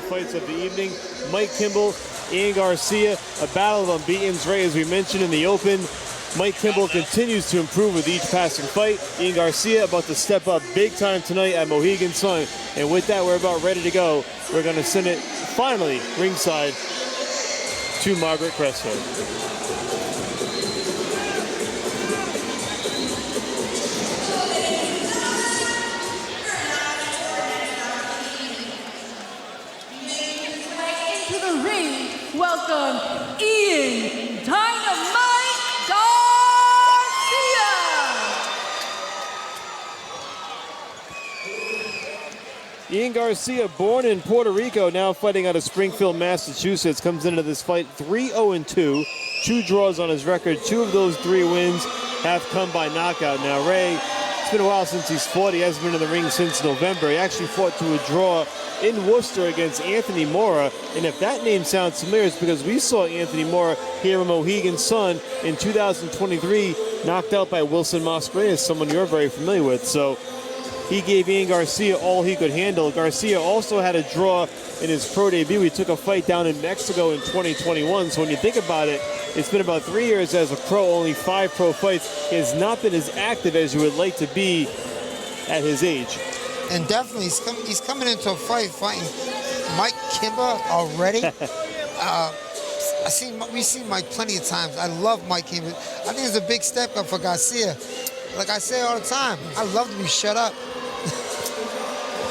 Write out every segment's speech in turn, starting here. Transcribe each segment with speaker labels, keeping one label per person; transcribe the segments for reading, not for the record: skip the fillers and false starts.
Speaker 1: fights of the evening. Mike Kimble, Ian Garcia, a battle of unbeatens, right, as we mentioned in the open. Mike Kimble continues to improve with each passing fight. Ian Garcia about to step up big time tonight at Mohegan Sun. And with that, we're about ready to go. We're going to send it finally ringside to Margaret Cresto.
Speaker 2: Into the ring, welcome Ian Dynamite Garcia.
Speaker 1: Ian Garcia, born in Puerto Rico, now fighting out of Springfield, Massachusetts, comes into this fight 3-0-2. 2 draws on his record. 2 of those 3 wins have come by knockout. Now, Ray, it's been a while since he's fought. He hasn't been in the ring since November. He actually fought to a draw in Worcester against Anthony Mora. And if that name sounds familiar, it's because we saw Anthony Mora here in Mohegan Sun in 2023, knocked out by Wilson Mascareñas, someone you're very familiar with. So he gave Ian Garcia all he could handle. Garcia also had a draw in his pro debut. He took a fight down in Mexico in 2021. So when you think about it, it's been about 3 years as a pro, only 5 pro fights. He has not been as active as you would like to be at his age.
Speaker 3: And definitely, he's coming into a fight fighting Mike Kimbel already. We've seen Mike plenty of times. I love Mike Kimbel. I think it's a big step up for Garcia. Like I say all the time, I love to be shut up.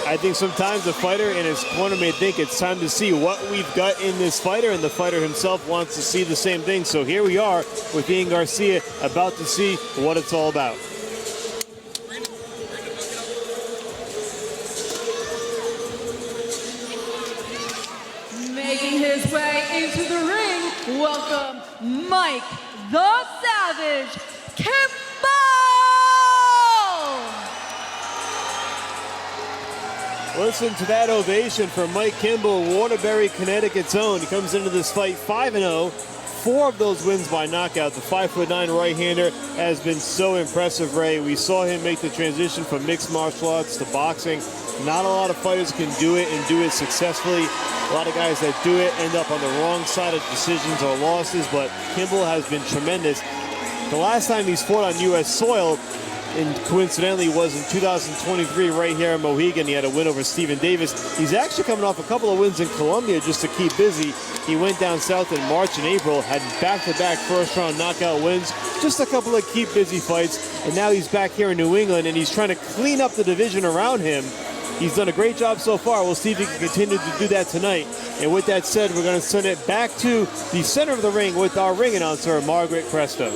Speaker 1: I think sometimes the fighter in his corner may think it's time to see what we've got in this fighter, and the fighter himself wants to see the same thing. So here we are with Ian Garcia, about to see what it's all about.
Speaker 2: Making his way into the ring, welcome Mike the Savage Kimbel!
Speaker 1: Listen to that ovation for Mike Kimble, Waterbury, Connecticut's own. He comes into this fight 5-0. 4 of those wins by knockout. The 5'9" right-hander has been so impressive, Ray. We saw him make the transition from mixed martial arts to boxing. Not a lot of fighters can do it and do it successfully. A lot of guys that do it end up on the wrong side of decisions or losses, but Kimble has been tremendous. The last time he's fought on U.S. soil, and coincidentally was in 2023 right here in Mohegan. He had a win over Stephen Davis. He's actually coming off a couple of wins in Colombia just to keep busy. He went down south in March and April, had back-to-back first-round knockout wins, just a couple of keep busy fights, and now he's back here in New England, and he's trying to clean up the division around him. He's done a great job so far. We'll see if he can continue to do that tonight. And with that said, we're going to send it back to the center of the ring with our ring announcer, Margaret Cresto.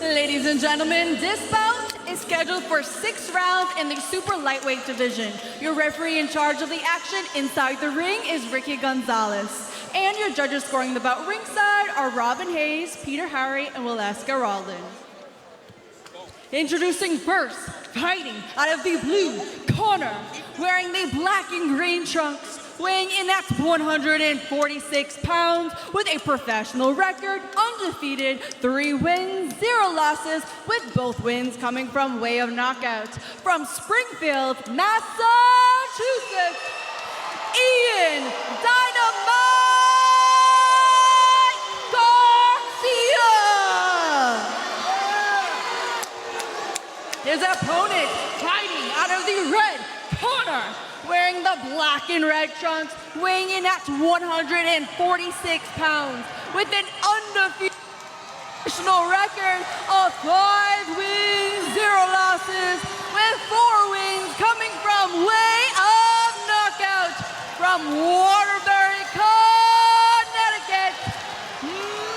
Speaker 2: Ladies and gentlemen, this bout is scheduled for 6 rounds in the super lightweight division. Your referee in charge of the action inside the ring is Ricky Gonzalez. And your judges scoring the bout ringside are Robin Hayes, Peter Harry, and Waleska Ralden. Introducing first, fighting out of the blue corner, wearing the black and green trunks, weighing in at 146 pounds with a professional record, undefeated, 3 wins, 0 losses, with both wins coming from way of knockouts. From Springfield, Massachusetts, Ian Dynamite Garcia! His opponent fighting out of the red corner, wearing the black and red trunks, weighing in at 146 pounds, with an undefeated record of 5 wins, 0 losses, with 4 wins coming from way of knockout. From Waterbury, Connecticut,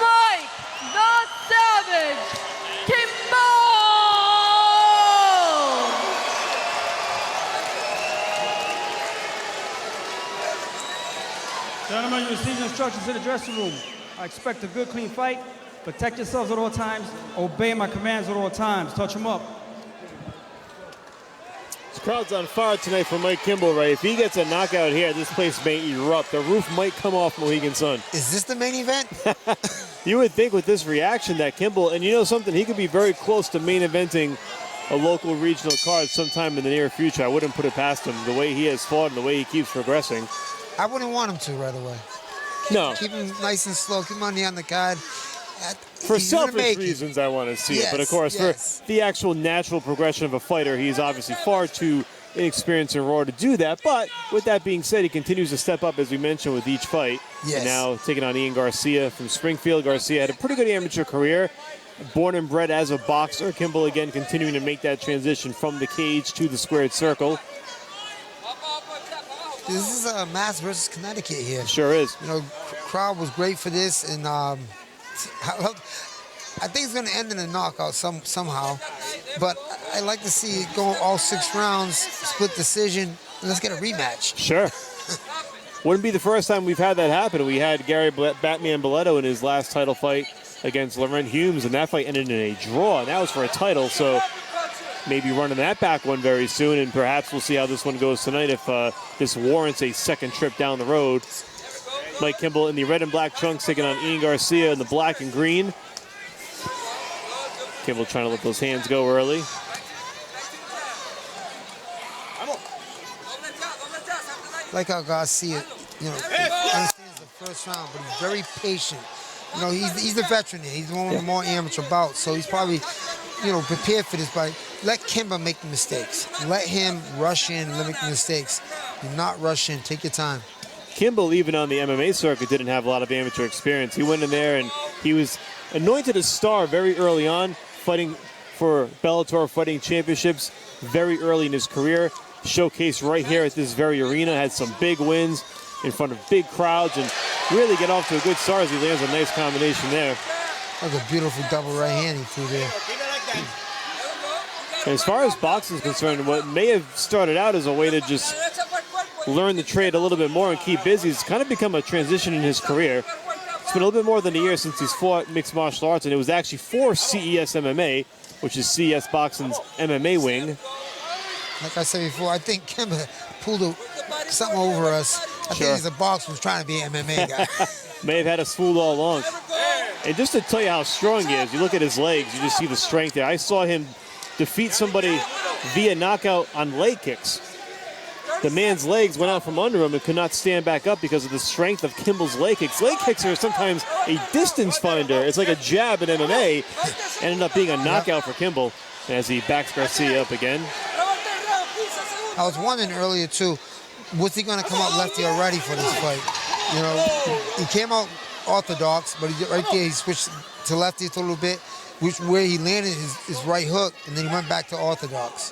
Speaker 2: Mike the Savage Kimbel!
Speaker 4: Gentlemen, you received instructions in the dressing room. I expect a good, clean fight. Protect yourselves at all times. Obey my commands at all times. Touch them up.
Speaker 1: This crowd's on fire tonight for Mike Kimble, right? If he gets a knockout here, this place may erupt. The roof might come off Mohegan Sun.
Speaker 3: Is this the main event?
Speaker 1: You would think with this reaction that Kimble, and you know something, he could be very close to main eventing a local regional card sometime in the near future. I wouldn't put it past him. The way he has fought and the way he keeps progressing.
Speaker 3: I wouldn't want him to right away.
Speaker 1: No.
Speaker 3: Keep him nice and slow. Keep him on the undercard.
Speaker 1: For selfish reasons, I want to see it. But, of course, for the actual natural progression of a fighter, he's obviously far too inexperienced and raw to do that. But with that being said, he continues to step up, as we mentioned, with each fight.
Speaker 3: Yes.
Speaker 1: And now taking on Ian Garcia from Springfield. Garcia had a pretty good amateur career. Born and bred as a boxer. Kimball, again, continuing to make that transition from the cage to the squared circle.
Speaker 3: This is a Mass versus Connecticut here.
Speaker 1: Sure is.
Speaker 3: You know, crowd was great for this, and I think it's going to end in a knockout somehow. But I like to see it go all 6 rounds, split decision, and let's get a rematch.
Speaker 1: Sure. Wouldn't be the first time we've had that happen. We had Gary Batman Boletto in his last title fight against Laurent Humes, and that fight ended in a draw, and that was for a title. So maybe running that back one very soon, and perhaps we'll see how this one goes tonight if this warrants a second trip down the road. Mike Kimble in the red and black trunks taking on Ian Garcia in the black and green. Kimble trying to let those hands go early.
Speaker 3: Like how Garcia, understands the first round, but he's very patient. You know, he's the veteran here. He's one of the more amateur bouts, so he's probably, prepared for this. But let Kimber make the mistakes. Let him rush in and make the mistakes. Do not rush in. Take your time.
Speaker 1: Kimball, even on the MMA circuit, didn't have a lot of amateur experience. He went in there and he was anointed a star very early on, fighting for Bellator Fighting Championships very early in his career. Showcased right here at this very arena, had some big wins in front of big crowds, and really get off to a good start as he lands a nice combination there.
Speaker 3: That was a beautiful double right hand he threw there.
Speaker 1: And as far as boxing is concerned, what may have started out as a way to just learn the trade a little bit more and keep busy, it's kind of become a transition in his career. It's been a little bit more than a year since he's fought mixed martial arts, and it was actually for CES MMA, which is CES Boxing's MMA wing.
Speaker 3: Like I said before, I think Kimber pulled something over us. I think he's a boxer who's trying to be an MMA guy.
Speaker 1: May have had us fooled all along. And just to tell you how strong he is, you look at his legs, you just see the strength there. I saw him defeat somebody via knockout on leg kicks. The man's legs went out from under him and could not stand back up because of the strength of Kimball's leg kicks. Leg kicks are sometimes a distance finder. It's like a jab in MMA. Ended up being a knockout for Kimball as he backs Garcia up again.
Speaker 3: I was wondering earlier, too, was he going to come out lefty or righty for this fight? He came out orthodox, but right there he switched to lefty a little bit, where he landed his right hook, and then he went back to orthodox.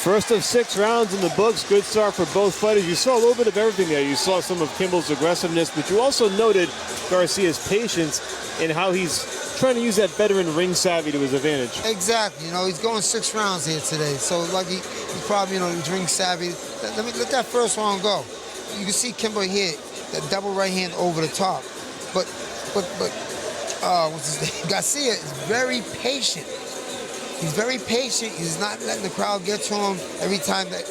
Speaker 1: First of 6 rounds in the books. Good start for both fighters. You saw a little bit of everything there. You saw some of Kimball's aggressiveness, but you also noted Garcia's patience and how he's trying to use that veteran ring savvy to his advantage.
Speaker 3: Exactly. He's going 6 rounds here today. So, like, he probably, he's ring savvy. Let that first round go. You can see Kimball here, that double right hand over the top. But what's his name? Garcia is very patient. He's very patient. He's not letting the crowd get to him every time that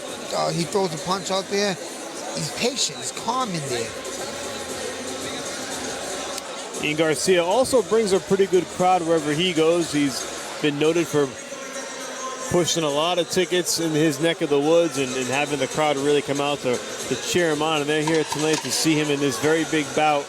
Speaker 3: he throws a punch out there. He's patient. He's calm in there.
Speaker 1: Ian Garcia also brings a pretty good crowd wherever he goes. He's been noted for pushing a lot of tickets in his neck of the woods and having the crowd really come out to cheer him on. And they're here tonight to see him in this very big bout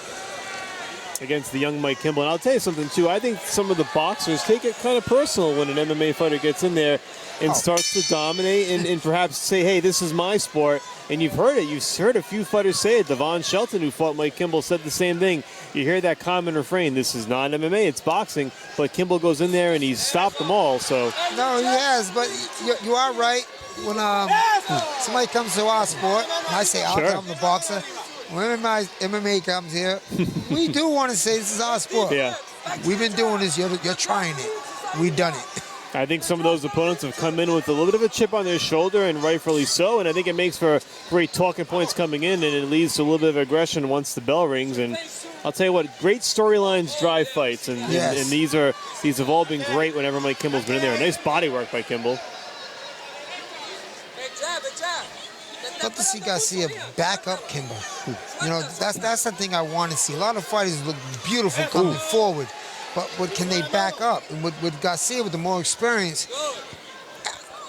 Speaker 1: against the young Mike Kimble. And I'll tell you something, too. I think some of the boxers take it kind of personal when an MMA fighter gets in there and starts to dominate and perhaps say, hey, this is my sport. And you've heard it. You've heard a few fighters say it. Devon Shelton, who fought Mike Kimble, said the same thing. You hear that common refrain, this is not MMA, it's boxing. But Kimble goes in there and he's stopped them all. So
Speaker 3: no, he has, but you are right. When somebody comes to our sport, I say, I'm the boxer. When MMA comes here, we do want to say this is our sport.
Speaker 1: Yeah.
Speaker 3: We've been doing this. You're trying it. We've done it.
Speaker 1: I think some of those opponents have come in with a little bit of a chip on their shoulder, and rightfully so. And I think it makes for great talking points coming in, and it leads to a little bit of aggression once the bell rings. And I'll tell you what, great storylines drive fights, and these have all been great whenever Mike Kimble's been in there. Nice body work by Kimble.
Speaker 3: Love to see Garcia back up Kimble. That's the thing I want to see. A lot of fighters look beautiful coming forward. but can they back up? And with Garcia, with the more experience,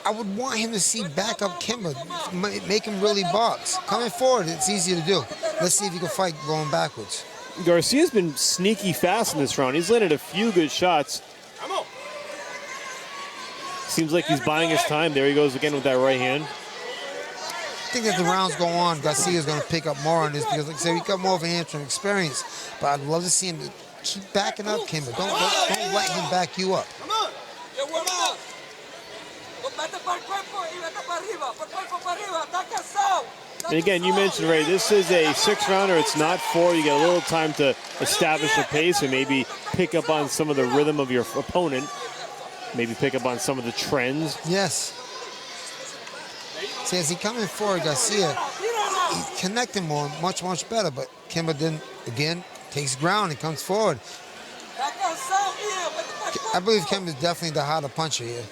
Speaker 3: I would want him to see back up Kimber, make him really box. Coming forward, it's easy to do. Let's see if he can fight going backwards.
Speaker 1: Garcia's been sneaky fast in this round. He's landed a few good shots. Seems like he's buying his time. There he goes again with that right hand.
Speaker 3: I think as the rounds go on, Garcia's going to pick up more on this because, like I said, he got more of an amateur experience. But I'd love to see him keep backing up Kimber. Don't let him back you up.
Speaker 1: And again, you mentioned, Ray, this is a 6-rounder. It's not 4. You get a little time to establish a pace and maybe pick up on some of the rhythm of your opponent. Maybe pick up on some of the trends.
Speaker 3: Yes. See, as he coming forward, Garcia, he's connecting more, much better. But Kimber then, again, takes ground and comes forward. I believe Kimber's definitely the harder puncher here.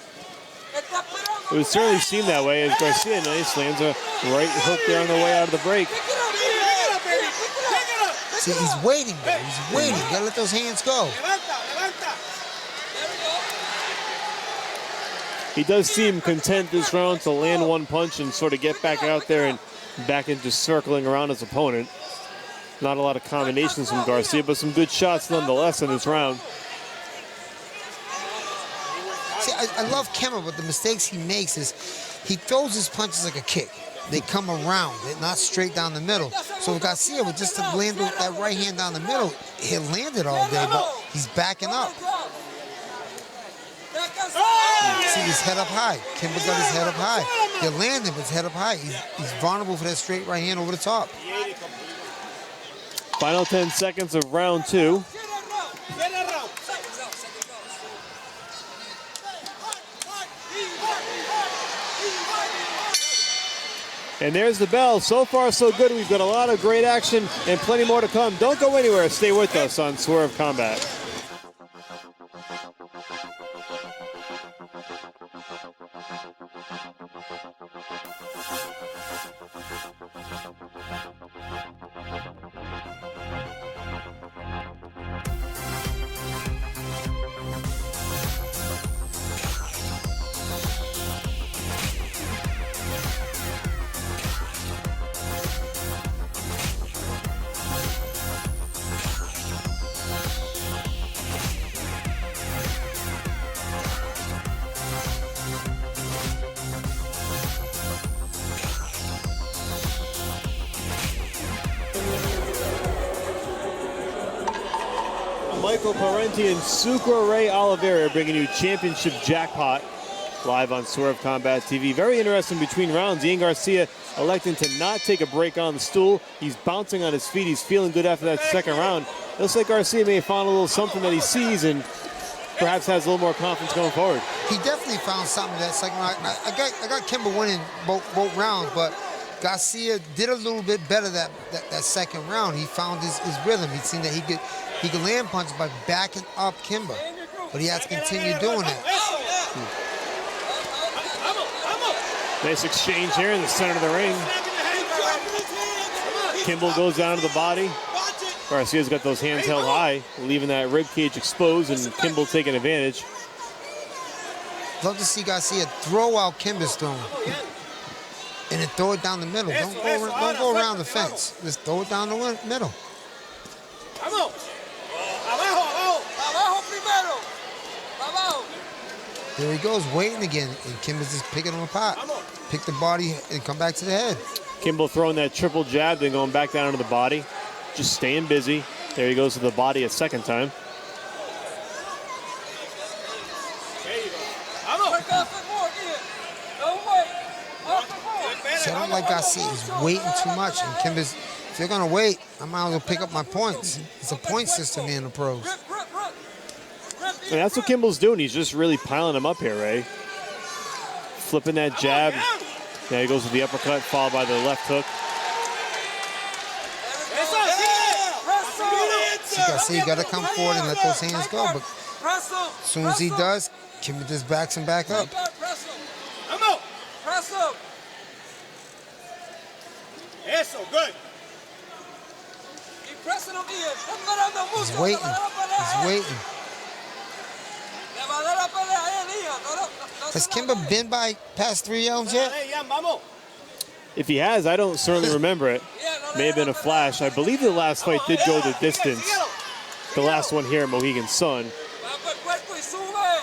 Speaker 1: It would certainly seem that way as Garcia lands a right hook there on the way out of the break.
Speaker 3: See, he's waiting there. He's waiting. You gotta let those hands go.
Speaker 1: He does seem content this round to land one punch and sort of get back out there and back into circling around his opponent. Not a lot of combinations from Garcia, but some good shots nonetheless in this round.
Speaker 3: See, I love Kimber, but the mistakes he makes is he throws his punches like a kick. They come around, they're not straight down the middle. So if Garcia would just have landed that right hand down the middle, he'll land it all day, but he's backing up. See his head up high. Kimber got his head up high. He'll land him, but his head up high. He's vulnerable for that straight right hand over the top.
Speaker 1: Final 10 seconds of round 2. And there's the bell. So far, so good. We've got a lot of great action and plenty more to come. Don't go anywhere. Stay with us on Swerve Combat. Michael Parenti and Sucre Ray Oliveira bringing you Championship Jackpot live on Swerve Combat TV. Very interesting between rounds. Ian Garcia electing to not take a break on the stool. He's bouncing on his feet. He's feeling good after that second round. Looks like Garcia may have found a little something that he sees and perhaps has a little more confidence going forward.
Speaker 3: He definitely found something that second round. I got Kimber winning both rounds, but Garcia did a little bit better that second round. He found his rhythm. He'd seen that he could land punches by backing up Kimber, but he has to continue doing that.
Speaker 1: Nice exchange here in the center of the ring. Kimble goes down to the body. Garcia's got those hands held high, leaving that rib cage exposed, and Kimble taking advantage.
Speaker 3: Love to see Garcia throw out Kimber's throwing. And then throw it down the middle. Don't go around the fence. Just throw it down the middle. There he goes, waiting again. And Kimber's just picking him apart. Pick the body and come back to the head.
Speaker 1: Kimble throwing that triple jab, then going back down to the body. Just staying busy. There he goes to the body a second time.
Speaker 3: See, I don't like Garcia. He's waiting too much. And Kimber's, if they're going to wait, I might as well pick up my points. It's a point system here in the pros.
Speaker 1: And that's what Kimble's doing. He's just really piling him up here, Ray. Flipping that jab. Now he goes with the uppercut, followed by the left hook.
Speaker 3: See, Garcia got to come forward and let those hands go. But as soon as he does, Kimber just backs him back up.
Speaker 5: Good.
Speaker 3: He's waiting. He's waiting. Has Kimber been by past 3 rounds yet?
Speaker 1: If he has, I don't certainly remember it. May have been a flash. I believe the last fight did go the distance. The last one here, Mohegan Sun.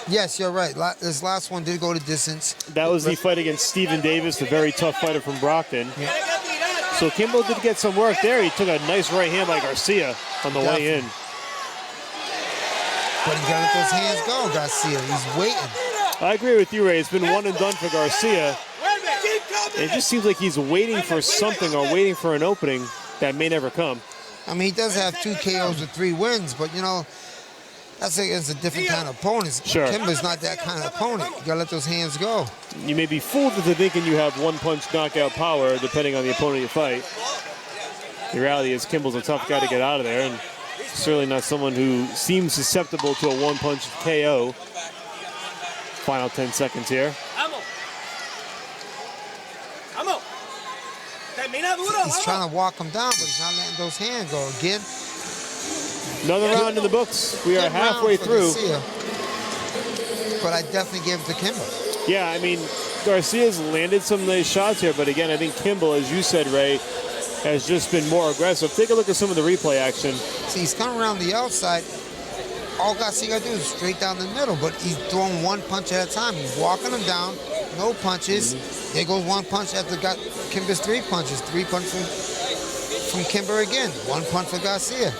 Speaker 3: Yes, you're right. This last one did go the distance.
Speaker 1: That was the fight against Stephen Davis, the very tough fighter from Brockton.
Speaker 3: Yeah.
Speaker 1: So Kimbel did get some work there. He took a nice right hand by Garcia on the way in.
Speaker 3: But he got to let those hands go, Garcia. He's waiting.
Speaker 1: I agree with you, Ray. It's been one and done for Garcia. It just seems like he's waiting for something or waiting for an opening that may never come.
Speaker 3: I mean, he does have 2 KOs with 3 wins, but, you know, that's against a different kind of opponent.
Speaker 1: Sure.
Speaker 3: Kimber's not that kind of opponent. You got to let those hands go.
Speaker 1: You may be fooled into thinking you have one-punch knockout power depending on the opponent you fight. The reality is Kimble's a tough guy to get out of there, and certainly not someone who seems susceptible to a one-punch KO. Final 10 seconds here.
Speaker 3: He's trying to walk him down, but he's not letting those hands go. Again,
Speaker 1: another round in the books. We are halfway through.
Speaker 3: Garcia, but I definitely give it to Kimbel.
Speaker 1: Yeah, I mean, Garcia's landed some nice shots here, but again, I think Kimbel, as you said, Ray, has just been more aggressive. Take a look at some of the replay action.
Speaker 3: See, he's coming around the outside. All Garcia got to do is straight down the middle, but he's throwing 1 punch at a time. He's walking him down, no punches. There goes 1 punch after Kimber's 3 punches. 3 punches from Kimber again. 1 punch for Garcia.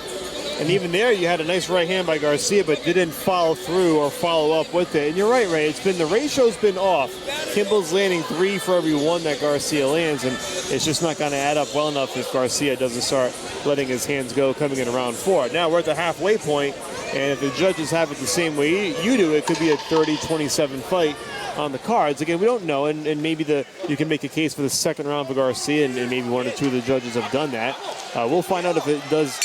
Speaker 1: And even there, you had a nice right hand by Garcia, but didn't follow through or follow up with it. And you're right, Ray. The ratio's been off. Kimble's landing 3 for every 1 that Garcia lands, and it's just not going to add up well enough if Garcia doesn't start letting his hands go coming in round 4. Now we're at the halfway point, and if the judges have it the same way you do, it could be a 30-27 fight on the cards. Again, we don't know, and maybe you can make a case for the second round for Garcia, and maybe 1 or 2 of the judges have done that. We'll find out if it does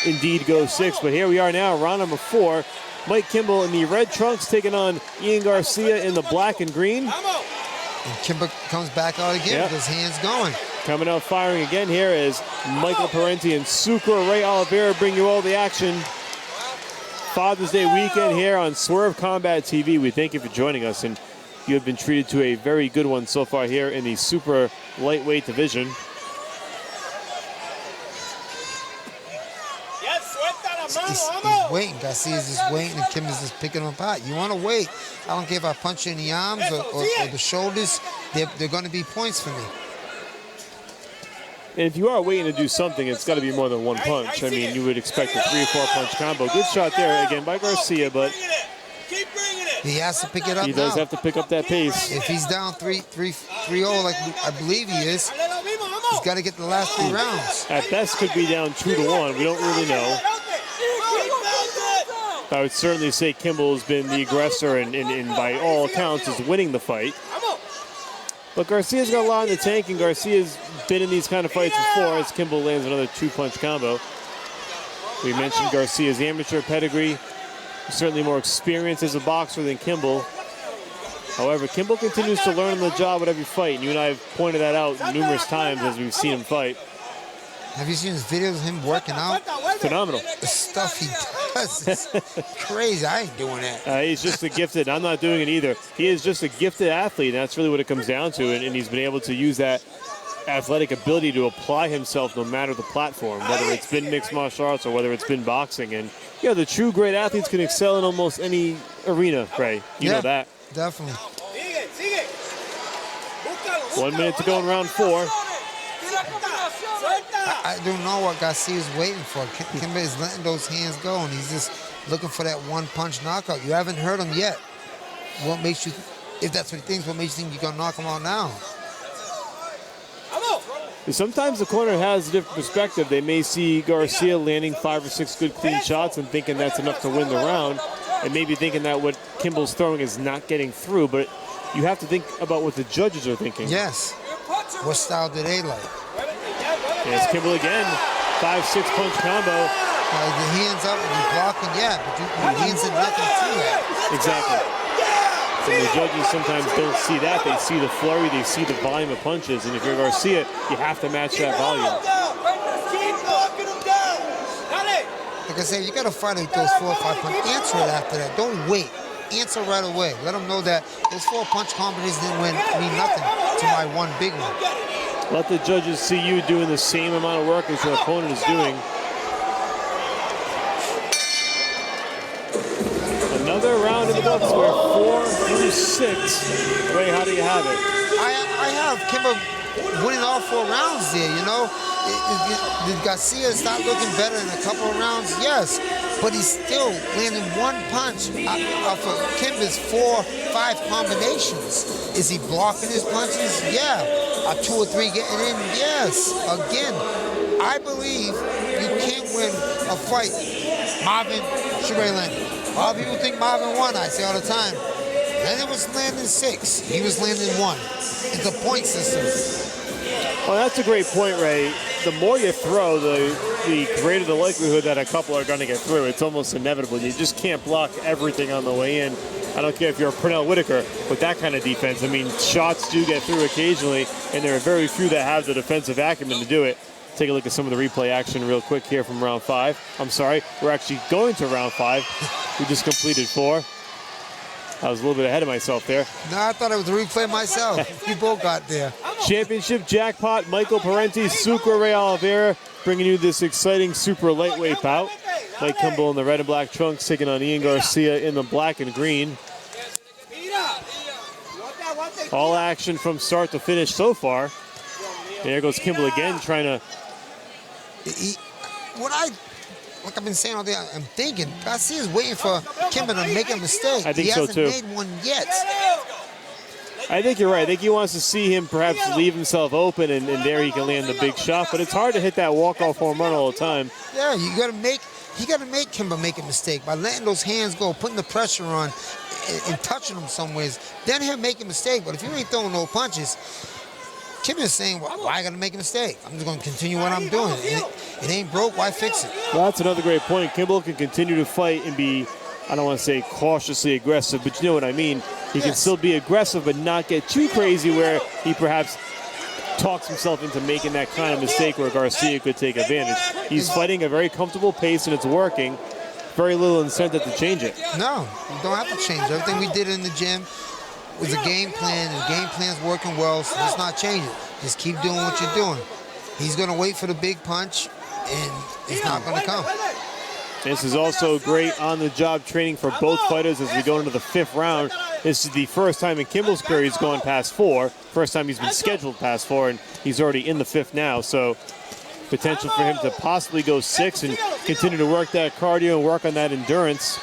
Speaker 1: indeed go 6, but here we are now, round number 4. Mike Kimbel in the red trunks taking on Ian Garcia in the black and green.
Speaker 3: And Kimber comes back out again with his hands going.
Speaker 1: Coming out firing again here is Michael Parenti and Sucre Ray Oliveira bring you all the action. Father's Day weekend here on Swerve Combat TV. We thank you for joining us, and you have been treated to a very good one so far here in the super lightweight division.
Speaker 3: He's waiting. Garcia's just waiting, and Kimber's just picking him apart. You want to wait. I don't care if I punch you in the arms or the shoulders. They're going to be points for me.
Speaker 1: And if you are waiting to do something, it's got to be more than 1 punch. I mean, you would expect a 3 or 4 punch combo. Good shot there, again, by Garcia, but
Speaker 3: he has to pick it up.
Speaker 1: He does have to pick up that pace.
Speaker 3: If he's down 3-0, like I believe he is, he's got to get the last 3 rounds.
Speaker 1: At best, could be down 2-1. We don't really know. I would certainly say Kimbel has been the aggressor and by all accounts is winning the fight. But Garcia's got a lot in the tank, and Garcia's been in these kind of fights before as Kimbel lands another 2-punch combo. We mentioned Garcia's amateur pedigree. He's certainly more experienced as a boxer than Kimbel. However, Kimbel continues to learn on the job with every fight, and you and I have pointed that out numerous times as we've seen him fight.
Speaker 3: Have you seen his videos of him working out?
Speaker 1: Phenomenal.
Speaker 3: The stuff he does is crazy. I ain't doing that.
Speaker 1: He's just a gifted. I'm not doing it either. He is just a gifted athlete, and that's really what it comes down to. And he's been able to use that athletic ability to apply himself no matter the platform, whether it's been mixed martial arts or whether it's been boxing. And, you know, the true great athletes can excel in almost any arena, Ray. You know that.
Speaker 3: Definitely.
Speaker 1: 1 minute to go in round 4.
Speaker 3: I don't know what Garcia's waiting for. Kimber is letting those hands go, and he's just looking for that 1-punch knockout. You haven't heard him yet. What makes you, if that's what he thinks, what makes you think you're going to knock him out now?
Speaker 1: Sometimes the corner has a different perspective. They may see Garcia landing 5 or 6 good clean shots and thinking that's enough to win the round, and maybe thinking that what Kimbel's throwing is not getting through, but you have to think about what the judges are thinking.
Speaker 3: Yes. What style do they like?
Speaker 1: There's Kimbel again. 5-6 punch combo.
Speaker 3: The hands up and he's blocking, but your hands are nothing to that.
Speaker 1: Exactly. And the judges sometimes don't see that. They see the flurry, they see the volume of punches, and if you're Garcia, you have to match that volume.
Speaker 3: Like I said, you got to fight with those 4 or 5 punches. Answer it after that. Don't wait. answer right away. Let them know that those 4 punch combinations didn't mean nothing to my one big one.
Speaker 1: Let the judges see you doing the same amount of work as your opponent is doing. Another round in the books. We're 4 through 6. Ray, how do you have it?
Speaker 3: I have Kimber winning all 4 rounds there, you know. Did Garcia start looking better in a couple of rounds? Yes. But he's still landing 1 punch off of Kimber's 4-5 combinations. Is he blocking his punches? Yeah. Are 2 or 3 getting in? Yes. Again, I believe you can't win a fight. Marvin should land. A lot of people think Marvin won, I say all the time. Leonard was landing 6. He was landing 1. It's a point system.
Speaker 1: Well, that's a great point, Ray. The more you throw, the greater the likelihood that a couple are going to get through. It's almost inevitable. You just can't block everything on the way in. I don't care if you're a Pernell Whitaker with that kind of defense. I mean, shots do get through occasionally, and there are very few that have the defensive acumen to do it. Take a look at some of the replay action real quick here from round 5. I'm sorry, we're actually going to round 5. We just completed 4. I was a little bit ahead of myself there.
Speaker 3: No, I thought it was a replay myself. We both got there.
Speaker 1: Championship jackpot, Michael Parenti, Sucre Ray Oliveira, bringing you this exciting super lightweight bout. Mike Kimbel in the red and black trunks, taking on Ian Garcia in the black and green. All action from start to finish so far. There goes Kimbel again, trying to...
Speaker 3: Like I've been saying all day, I'm thinking Garcia's waiting for Kimbel to make a mistake.
Speaker 1: I think so too.
Speaker 3: He hasn't made one yet.
Speaker 1: I think you're right. I think he wants to see him perhaps leave himself open, and there he can land the big shot. But it's hard to hit that walk-off home run all the time.
Speaker 3: Yeah, he got to make Kimbel make a mistake by letting those hands go, putting the pressure on, and touching him some ways. Then he'll make a mistake. But if you ain't throwing no punches, Kimbel's saying, well, why I got to make a mistake? I'm just going to continue what I'm doing. It ain't broke, why fix it?
Speaker 1: Well, that's another great point. Kimbel can continue to fight and be, I don't want to say cautiously aggressive, but you know what I mean. He can still be aggressive but not get too crazy where he perhaps talks himself into making that kind of mistake where Garcia could take advantage. He's fighting a very comfortable pace and it's working. Very little incentive to change it.
Speaker 3: No, you don't have to change. Everything we did in the gym was a game plan, and the game plan's working well, so let's not change it. Just keep doing what you're doing. He's going to wait for the big punch, and it's not going to come.
Speaker 1: This is also great on-the-job training for both fighters as we go into the 5th round. This is the first time in Kimbel's career he's gone past 4. First time he's been scheduled past 4, and he's already in the 5th now. So potential for him to possibly go 6 and continue to work that cardio and work on that endurance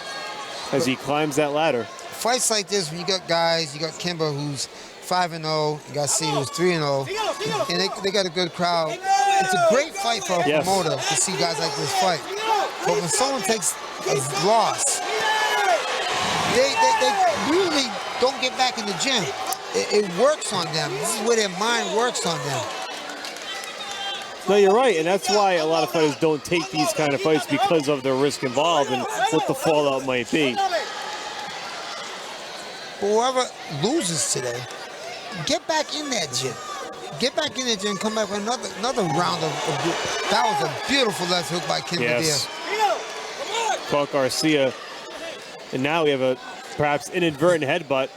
Speaker 1: as he climbs that ladder.
Speaker 3: Fights like this, when you got guys, you got Kimbel who's 5-0, you got C who's 3-0, and they got a good crowd. It's a great fight for a promoter to see guys like this fight. But when someone takes a loss, they really don't get back in the gym. It works on them. This is where their mind works on them.
Speaker 1: No, you're right, and that's why a lot of fighters don't take these kind of fights because of the risk involved and what the fallout might be.
Speaker 3: But whoever loses today, get back in that gym. Get back in that gym and come back with another round of that was a beautiful left hook by Kimbel there.
Speaker 1: Caught Garcia, and now we have a perhaps inadvertent headbutt.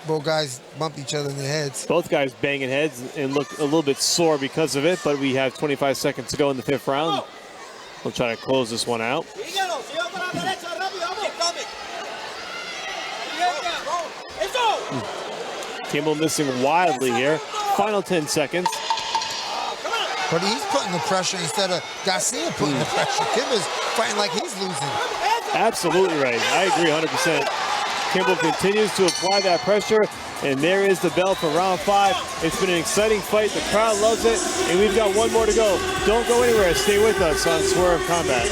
Speaker 3: Both guys bumped each other in the heads.
Speaker 1: Both guys banging heads and look a little bit sore because of it, but we have 25 seconds to go in the 5th round. We'll try to close this one out. Kimbel missing wildly here. Final 10 seconds.
Speaker 3: But he's putting the pressure instead of Garcia putting the pressure. Kimbel's fighting like he's losing.
Speaker 1: Absolutely right. I agree 100%. Kimbel continues to apply that pressure, and there is the bell for round 5. It's been an exciting fight. The crowd loves it, and we've got one more to go. Don't go anywhere. Stay with us on Swerve Combat.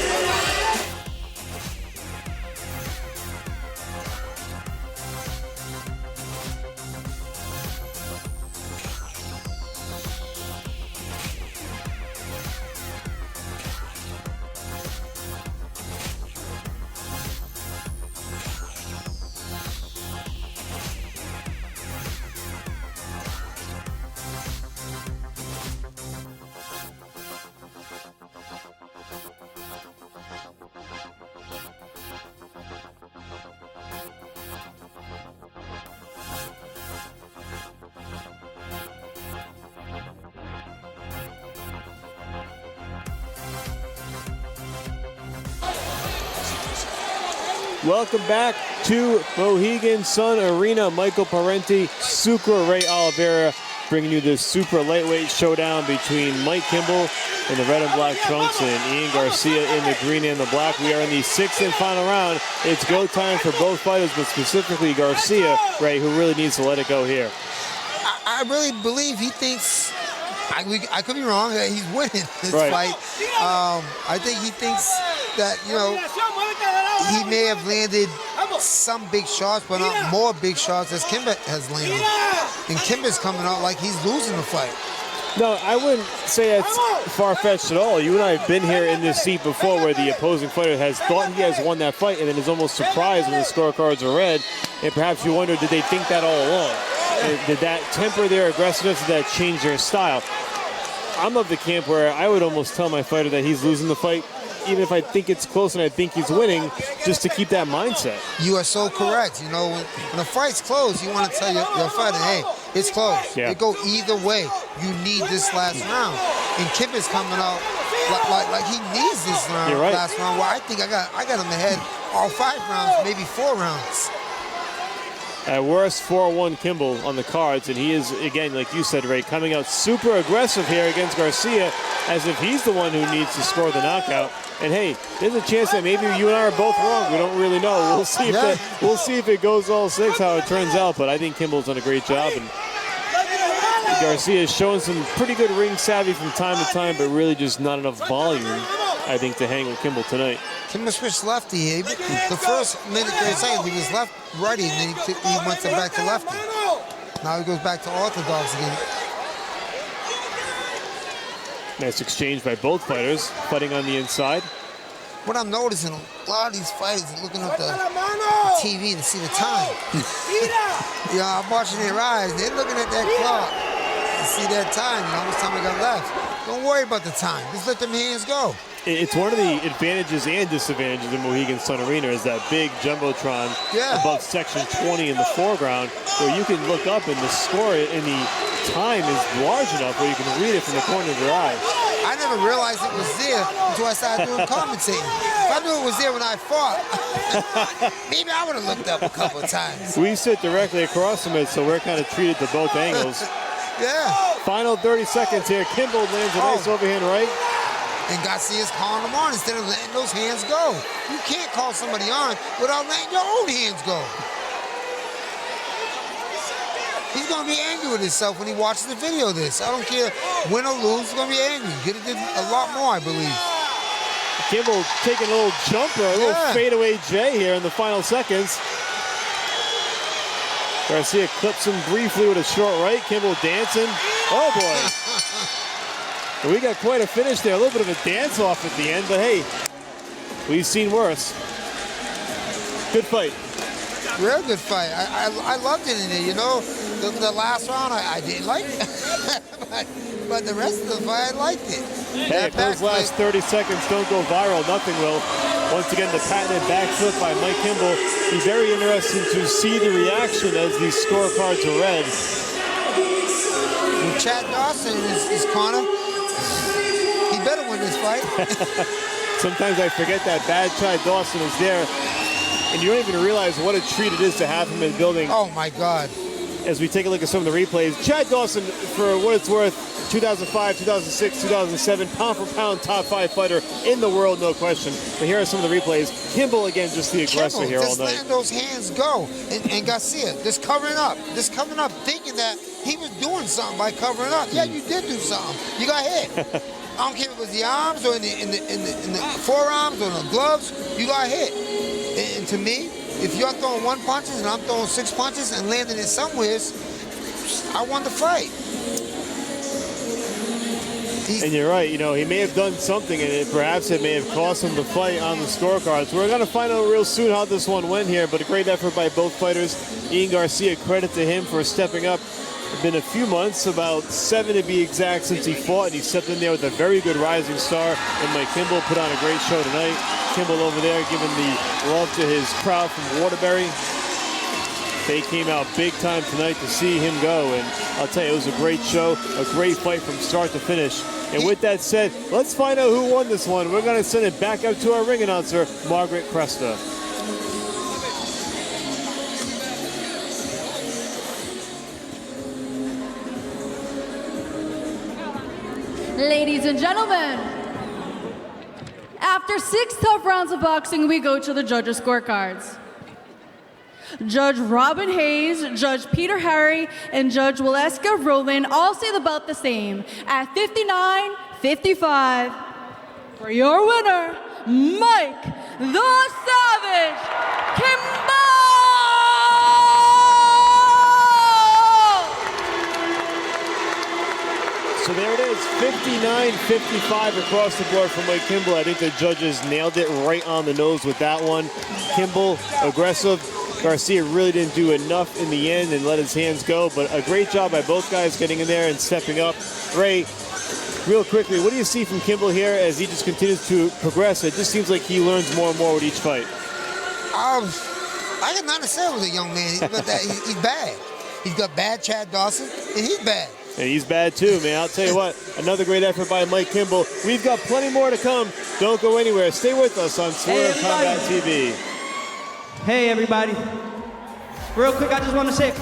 Speaker 1: Welcome back to Mohegan Sun Arena. Michael Parenti, Sucre Ray Oliveira, bringing you this super lightweight showdown between Mike Kimble in the red and black trunks and Ian Garcia in the green and the black. We are in the 6th and final round. It's go time for both fighters, but specifically Garcia, Ray, who really needs to let it go here.
Speaker 3: I really believe he thinks, I could be wrong, that he's winning this
Speaker 1: Right.
Speaker 3: fight. I think he thinks that, you know, he may have landed some big shots, but not more big shots as Kimbel has landed. And Kimble's coming out like he's losing the fight.
Speaker 1: No, I wouldn't say that's far-fetched at all. You and I have been here in this seat before where the opposing fighter has thought he has won that fight and then is almost surprised when the scorecards are red. And perhaps you wonder, did they think that all along? Did that temper their aggressiveness? Did that change their style? I'm of the camp where I would almost tell my fighter that he's losing the fight, even if I think it's close and I think he's winning, just to keep that mindset.
Speaker 3: You are so correct. You know, when a fight's close, you want to tell your fighter, hey, it's close.
Speaker 1: Yeah.
Speaker 3: It go either way. You need this last round. And Kimble's coming out like he needs this round,
Speaker 1: You're right.
Speaker 3: last round. Well, I think I got him ahead all 5 rounds, maybe 4 rounds.
Speaker 1: At worst, 4-1 Kimble on the cards, and he is, again, like you said, Ray, coming out super aggressive here against Garcia, as if he's the one who needs to score the knockout. And hey, there's a chance that maybe you and I are both wrong. We don't really know. We'll see if we'll see if it goes all 6, how it turns out. But I think Kimble's done a great job, and Garcia is showing some pretty good ring savvy from time to time, but really just not enough volume, I think, to hang with Kimble tonight.
Speaker 3: Kimble switched lefty. The first minute, 30 seconds, he was righty, and then he went back to lefty. Now he goes back to orthodox again.
Speaker 1: Nice exchange by both fighters, fighting on the inside.
Speaker 3: What I'm noticing, a lot of these fighters are looking at the TV to see the time. Yeah, I'm watching their eyes. They're looking at that clock to see that time, how much time we got left. Don't worry about the time. Just let them hands go.
Speaker 1: It's one of the advantages and disadvantages of Mohegan Sun Arena is that big jumbotron above section 20 in the foreground, where you can look up and the score and the time is large enough where you can read it from the corner of your eye.
Speaker 3: I never realized it was there until I started doing commentating. If I knew it was there when I fought, maybe I would have looked up a couple of times.
Speaker 1: We sit directly across from it, so we're kind of treated to both angles.
Speaker 3: Yeah.
Speaker 1: Final 30 seconds here. Kimball lands a nice overhand right.
Speaker 3: And Garcia's calling him on instead of letting those hands go. You can't call somebody on without letting your own hands go. He's going to be angry with himself when he watches the video of this. I don't care win or lose, he's going to be angry. He could have did a lot more, I believe.
Speaker 1: Kimball taking a little jumper, a little fadeaway J here in the final seconds. Garcia clips him briefly with a short right. Kimball dancing. Oh, boy. We got quite a finish there. A little bit of a dance-off at the end, but hey, we've seen worse. Good fight.
Speaker 3: Real good fight. I loved it in there, you know. The last round I didn't like it. but the rest of the fight, I liked it.
Speaker 1: Hey, if those last 30 seconds don't go viral, nothing will. Once again, the patented backflip by Mike Kimble. Be very interesting to see the reaction as these scorecards are read.
Speaker 3: And Chad Dawson in his corner. He better win this fight.
Speaker 1: Sometimes I forget that bad Chad Dawson is there, and you don't even realize what a treat it is to have him in the building.
Speaker 3: Oh, my God.
Speaker 1: As we take a look at some of the replays, Chad Dawson, for what it's worth, 2005, 2006, 2007, pound-for-pound top 5 fighter in the world, no question. But here are some of the replays. Kimble, again, just the aggressor here all night.
Speaker 3: Just letting those hands go. And Garcia, just covering up, thinking that he was doing something by covering up. Yeah, you did do something. You got hit. I don't care if it was the arms or in the forearms or in the gloves, you got hit. And to me, if you're throwing 1 punches and I'm throwing 6 punches and landing it somewhere, I won the fight.
Speaker 1: And you're right, you know, he may have done something and perhaps it may have cost him the fight on the scorecards. We're going to find out real soon how this one went here, but a great effort by both fighters. Ian Garcia, credit to him for stepping up. It's been a few months, about 7 to be exact, since he fought, and he stepped in there with a very good rising star. And Mike Kimble put on a great show tonight. Kimble over there giving the love to his crowd from Waterbury. They came out big time tonight to see him go, and I'll tell you, it was a great show, a great fight from start to finish. And with that said, let's find out who won this one. We're going to send it back up to our ring announcer, Margaret Cresta.
Speaker 2: Ladies and gentlemen, after 6 tough rounds of boxing, we go to the judges' scorecards. Judge Robin Hayes, Judge Peter Harry, and Judge Waleska Rowland all say about the same at 59-55. For your winner, Mike the Savage Kimbel!
Speaker 1: So there it is, 59-55 across the board for Mike Kimble. I think the judges nailed it right on the nose with that one. Kimble, aggressive. Garcia really didn't do enough in the end and let his hands go, but a great job by both guys getting in there and stepping up. Ray, real quickly, what do you see from Kimble here as he just continues to progress? It just seems like he learns more and more with each fight.
Speaker 3: I got nothing to say with the young man. He's bad. He's got bad Chad Dawson, and he's bad.
Speaker 1: And he's bad too, man. I'll tell you what, another great effort by Mike Kimble. We've got plenty more to come. Don't go anywhere. Stay with us on Swerve Combat TV.
Speaker 4: Hey, everybody. Real quick, I just want to say